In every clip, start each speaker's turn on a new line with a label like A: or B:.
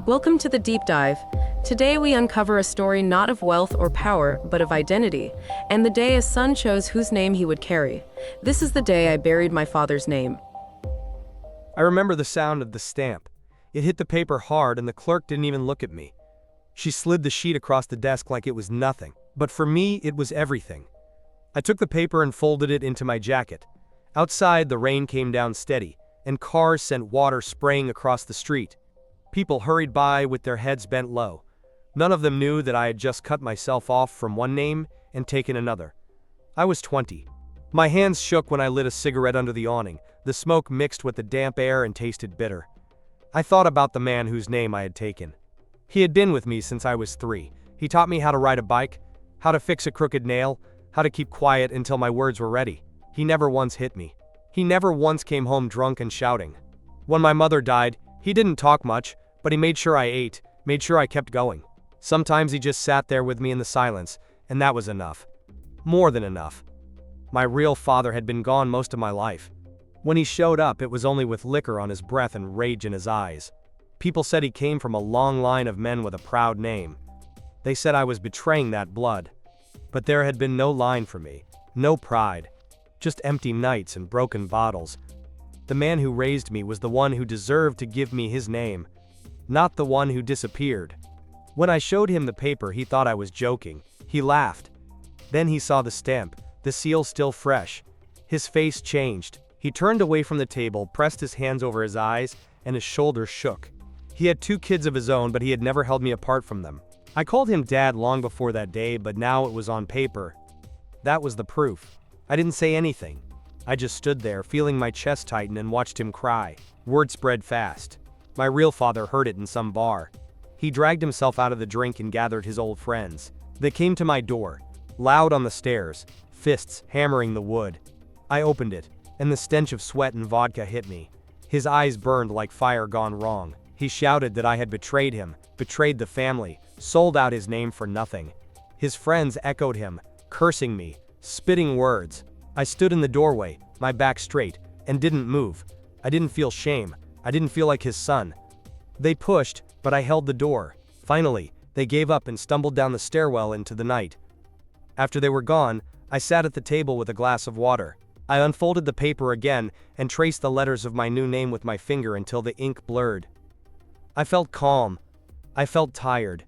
A: Welcome to the Deep Dive. Today we uncover a story not of wealth or power, but of identity, and the day a son chose whose name he would carry. This is the day I buried my father's name.
B: I remember the sound of the stamp. It hit the paper hard and the clerk didn't even look at me. She slid the sheet across the desk like it was nothing, but for me it was everything. I took the paper and folded it into my jacket. Outside, the rain came down steady, and cars sent water spraying across the street. People hurried by with their heads bent low. None of them knew that I had just cut myself off from one name and taken another. I was 20. My hands shook when I lit a cigarette under the awning. The smoke mixed with the damp air and tasted bitter. I thought about the man whose name I had taken. He had been with me since I was 3. He taught me how to ride a bike, how to fix a crooked nail, how to keep quiet until my words were ready. He never once hit me. He never once came home drunk and shouting. When my mother died, he didn't talk much, but he made sure I ate, made sure I kept going. Sometimes he just sat there with me in the silence, and that was enough. More than enough. My real father had been gone most of my life. When he showed up, it was only with liquor on his breath and rage in his eyes. People said he came from a long line of men with a proud name. They said I was betraying that blood. But there had been no line for me, no pride, just empty nights and broken bottles. The man who raised me was the one who deserved to give me his name, not the one who disappeared. When I showed him the paper, he thought I was joking. He laughed. Then he saw the stamp, the seal still fresh. His face changed. He turned away from the table, pressed his hands over his eyes, and his shoulders shook. He had 2 kids of his own, but he had never held me apart from them. I called him Dad long before that day, but now it was on paper. That was the proof. I didn't say anything. I just stood there, feeling my chest tighten, and watched him cry. Word spread fast. My real father heard it in some bar. He dragged himself out of the drink and gathered his old friends. They came to my door, loud on the stairs, fists hammering the wood. I opened it, and the stench of sweat and vodka hit me. His eyes burned like fire gone wrong. He shouted that I had betrayed him, betrayed the family, sold out his name for nothing. His friends echoed him, cursing me, spitting words. I stood in the doorway, my back straight, and didn't move. I didn't feel shame. I didn't feel like his son. They pushed, but I held the door. Finally, they gave up and stumbled down the stairwell into the night. After they were gone, I sat at the table with a glass of water. I unfolded the paper again and traced the letters of my new name with my finger until the ink blurred. I felt calm. I felt tired.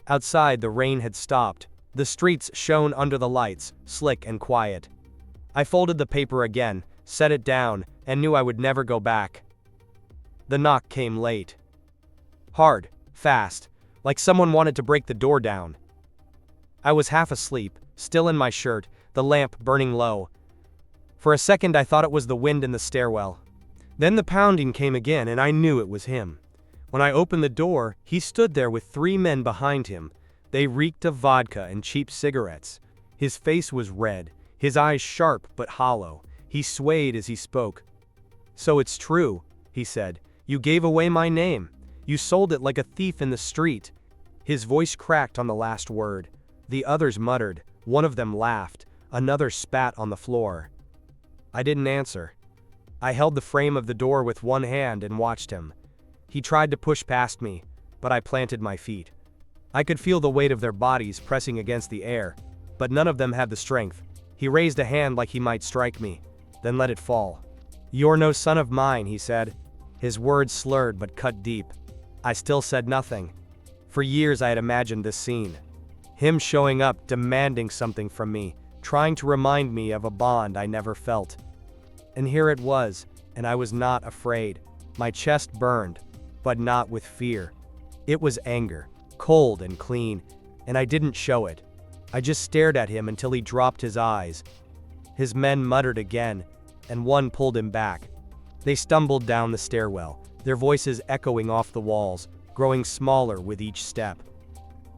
B: Outside, the rain had stopped. The streets shone under the lights, slick and quiet. I folded the paper again, set it down, and knew I would never go back. The knock came late. Hard, fast, like someone wanted to break the door down. I was half asleep, still in my shirt, the lamp burning low. For a second I thought it was the wind in the stairwell. Then the pounding came again and I knew it was him. When I opened the door, he stood there with 3 men behind him. They reeked of vodka and cheap cigarettes. His face was red, his eyes sharp but hollow. He swayed as he spoke. "So it's true," he said. "You gave away my name. You sold it like a thief in the street." His voice cracked on the last word. The others muttered. One of them laughed. Another spat on the floor. I didn't answer. I held the frame of the door with one hand and watched him. He tried to push past me, but I planted my feet. I could feel the weight of their bodies pressing against the air, but none of them had the strength. He raised a hand like he might strike me, then let it fall. "You're no son of mine," he said. His words slurred but cut deep. I still said nothing. For years I had imagined this scene. Him showing up, demanding something from me, trying to remind me of a bond I never felt. And here it was, and I was not afraid. My chest burned, but not with fear. It was anger, cold and clean, and I didn't show it. I just stared at him until he dropped his eyes. His men muttered again, and one pulled him back. They stumbled down the stairwell, their voices echoing off the walls, growing smaller with each step.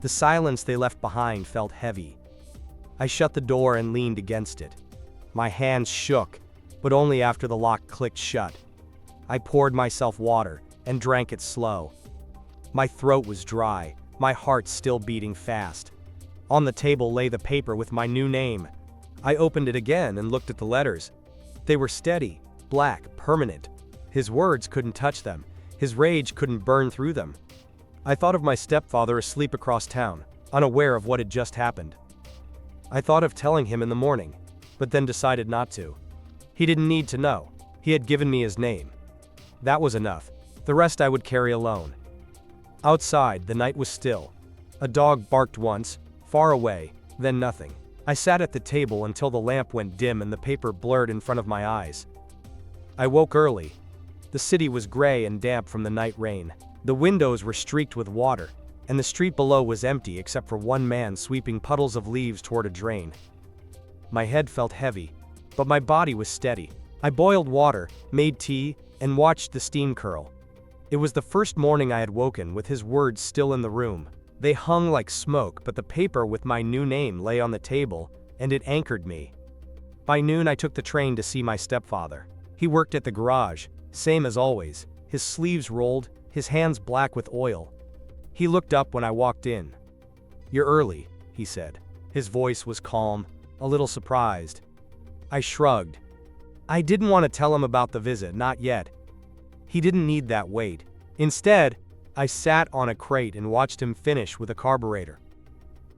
B: The silence they left behind felt heavy. I shut the door and leaned against it. My hands shook, but only after the lock clicked shut. I poured myself water and drank it slow. My throat was dry, my heart still beating fast. On the table lay the paper with my new name. I opened it again and looked at the letters. They were steady, black, permanent. His words couldn't touch them. His rage couldn't burn through them. I thought of my stepfather asleep across town, unaware of what had just happened. I thought of telling him in the morning, but then decided not to. He didn't need to know. He had given me his name. That was enough. The rest I would carry alone. Outside, the night was still. A dog barked once, far away, then nothing. I sat at the table until the lamp went dim and the paper blurred in front of my eyes. I woke early. The city was gray and damp from the night rain. The windows were streaked with water, and the street below was empty except for one man sweeping puddles of leaves toward a drain. My head felt heavy, but my body was steady. I boiled water, made tea, and watched the steam curl. It was the first morning I had woken with his words still in the room. They hung like smoke, but the paper with my new name lay on the table, and it anchored me. By noon I took the train to see my stepfather. He worked at the garage, same as always, his sleeves rolled, his hands black with oil. He looked up when I walked in. "You're early," he said. His voice was calm, a little surprised. I shrugged. I didn't want to tell him about the visit, not yet. He didn't need that wait. Instead, I sat on a crate and watched him finish with a carburetor.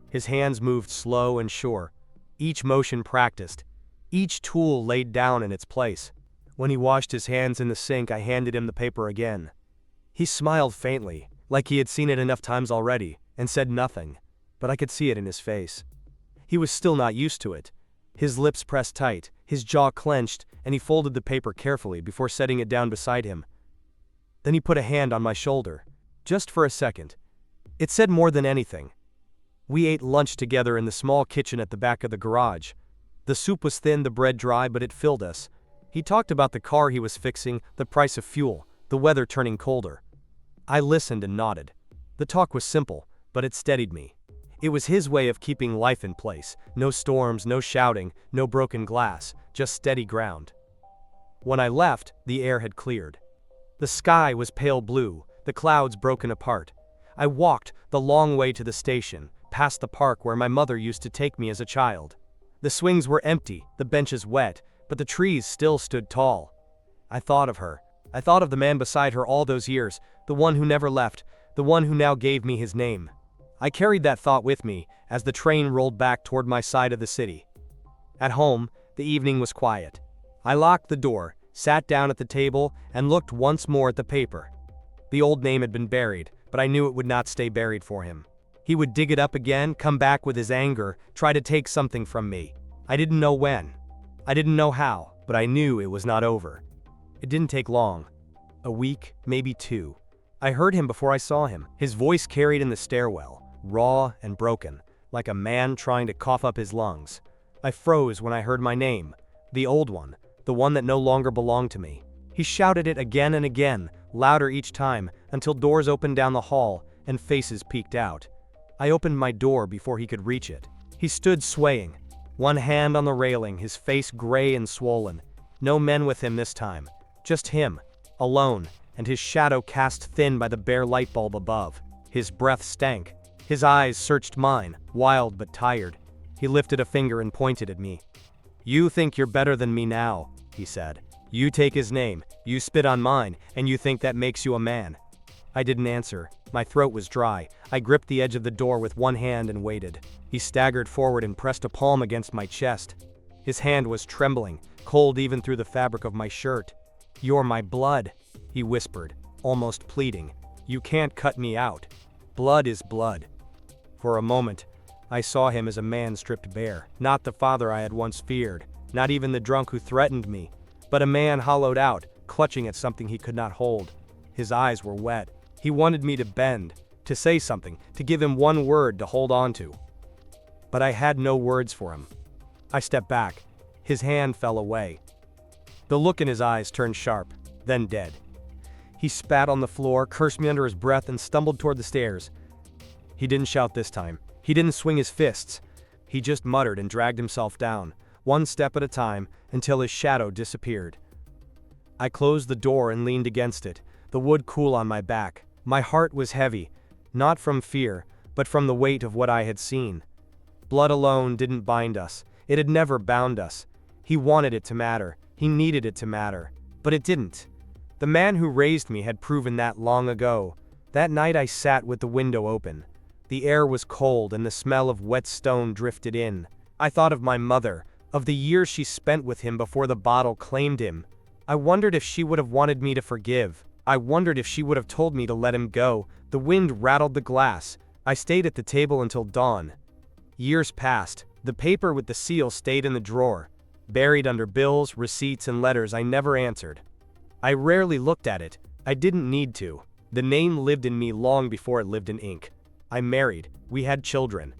B: His hands moved slow and sure, each motion practiced, each tool laid down in its place. When he washed his hands in the sink, I handed him the paper again. He smiled faintly, like he had seen it enough times already, and said nothing, but I could see it in his face. He was still not used to it. His lips pressed tight, his jaw clenched, and he folded the paper carefully before setting it down beside him. Then he put a hand on my shoulder, just for a second. It said more than anything. We ate lunch together in the small kitchen at the back of the garage. The soup was thin, the bread dry, but it filled us. He talked about the car he was fixing, the price of fuel, the weather turning colder. I listened and nodded. The talk was simple, but it steadied me. It was his way of keeping life in place. No storms, no shouting, no broken glass, just steady ground. When I left, the air had cleared. The sky was pale blue, the clouds broken apart. I walked the long way to the station, past the park where my mother used to take me as a child. The swings were empty, the benches wet, but the trees still stood tall. I thought of her. I thought of the man beside her all those years, the one who never left, the one who now gave me his name. I carried that thought with me as the train rolled back toward my side of the city. At home, the evening was quiet. I locked the door, sat down at the table, and looked once more at the paper. The old name had been buried, but I knew it would not stay buried for him. He would dig it up again, come back with his anger, try to take something from me. I didn't know when. I didn't know how, but I knew it was not over. It didn't take long. A week, maybe 2. I heard him before I saw him. His voice carried in the stairwell, raw and broken, like a man trying to cough up his lungs. I froze when I heard my name, the old one, the one that no longer belonged to me. He shouted it again and again, louder each time, until doors opened down the hall and faces peeked out. I opened my door before he could reach it. He stood swaying, one hand on the railing, his face gray and swollen. No men with him this time. Just him, alone, and his shadow cast thin by the bare light bulb above. His breath stank. His eyes searched mine, wild but tired. He lifted a finger and pointed at me. "You think you're better than me now," he said. "You take his name, you spit on mine, and you think that makes you a man." I didn't answer. My throat was dry. I gripped the edge of the door with one hand and waited. He staggered forward and pressed a palm against my chest. His hand was trembling, cold even through the fabric of my shirt. "You're my blood," he whispered, almost pleading. "You can't cut me out. Blood is blood." For a moment, I saw him as a man stripped bare, not the father I had once feared, not even the drunk who threatened me, but a man hollowed out, clutching at something he could not hold. His eyes were wet. He wanted me to bend, to say something, to give him one word to hold on to. But I had no words for him. I stepped back. His hand fell away. The look in his eyes turned sharp, then dead. He spat on the floor, cursed me under his breath, and stumbled toward the stairs. He didn't shout this time. He didn't swing his fists. He just muttered and dragged himself down, one step at a time, until his shadow disappeared. I closed the door and leaned against it, the wood cool on my back. My heart was heavy, not from fear, but from the weight of what I had seen. Blood alone didn't bind us. It had never bound us. He wanted it to matter. He needed it to matter. But it didn't. The man who raised me had proven that long ago. That night I sat with the window open. The air was cold and the smell of wet stone drifted in. I thought of my mother, of the years she spent with him before the bottle claimed him. I wondered if she would have wanted me to forgive. I wondered if she would have told me to let him go. The wind rattled the glass. I stayed at the table until dawn. Years passed. The paper with the seal stayed in the drawer, buried under bills, receipts, and letters I never answered. I rarely looked at it. I didn't need to. The name lived in me long before it lived in ink. I married. We had children.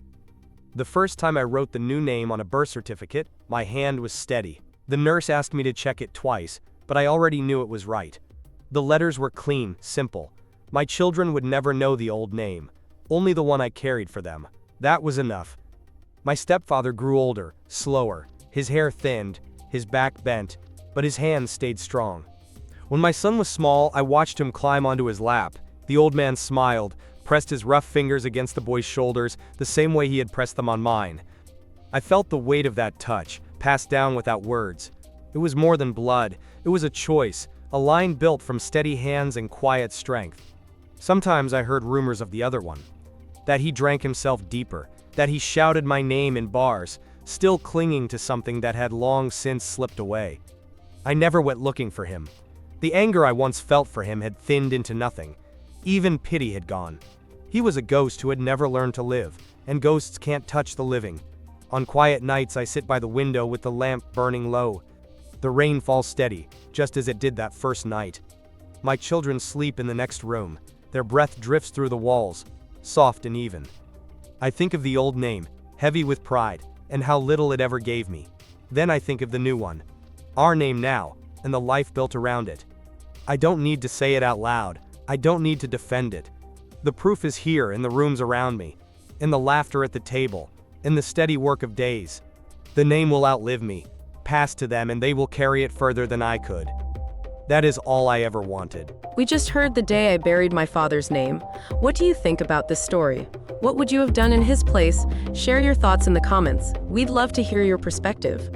B: The first time I wrote the new name on a birth certificate, my hand was steady. The nurse asked me to check it twice, but I already knew it was right. The letters were clean, simple. My children would never know the old name, only the one I carried for them. That was enough. My stepfather grew older, slower. His hair thinned, his back bent, but his hands stayed strong. When my son was small, I watched him climb onto his lap. The old man smiled, pressed his rough fingers against the boy's shoulders, the same way he had pressed them on mine. I felt the weight of that touch, passed down without words. It was more than blood. It was a choice, a line built from steady hands and quiet strength. Sometimes I heard rumors of the other one. That he drank himself deeper, that he shouted my name in bars, still clinging to something that had long since slipped away. I never went looking for him. The anger I once felt for him had thinned into nothing. Even pity had gone. He was a ghost who had never learned to live, and ghosts can't touch the living. On quiet nights I sit by the window with the lamp burning low. The rain falls steady, just as it did that first night. My children sleep in the next room. Their breath drifts through the walls, soft and even. I think of the old name, heavy with pride, and how little it ever gave me. Then I think of the new one. Our name now, and the life built around it. I don't need to say it out loud. I don't need to defend it. The proof is here in the rooms around me, in the laughter at the table, in the steady work of days. The name will outlive me, pass to them, and they will carry it further than I could. That is all I ever wanted.
A: We just heard the day I buried my father's name. What do you think about this story? What would you have done in his place? Share your thoughts in the comments. We'd love to hear your perspective.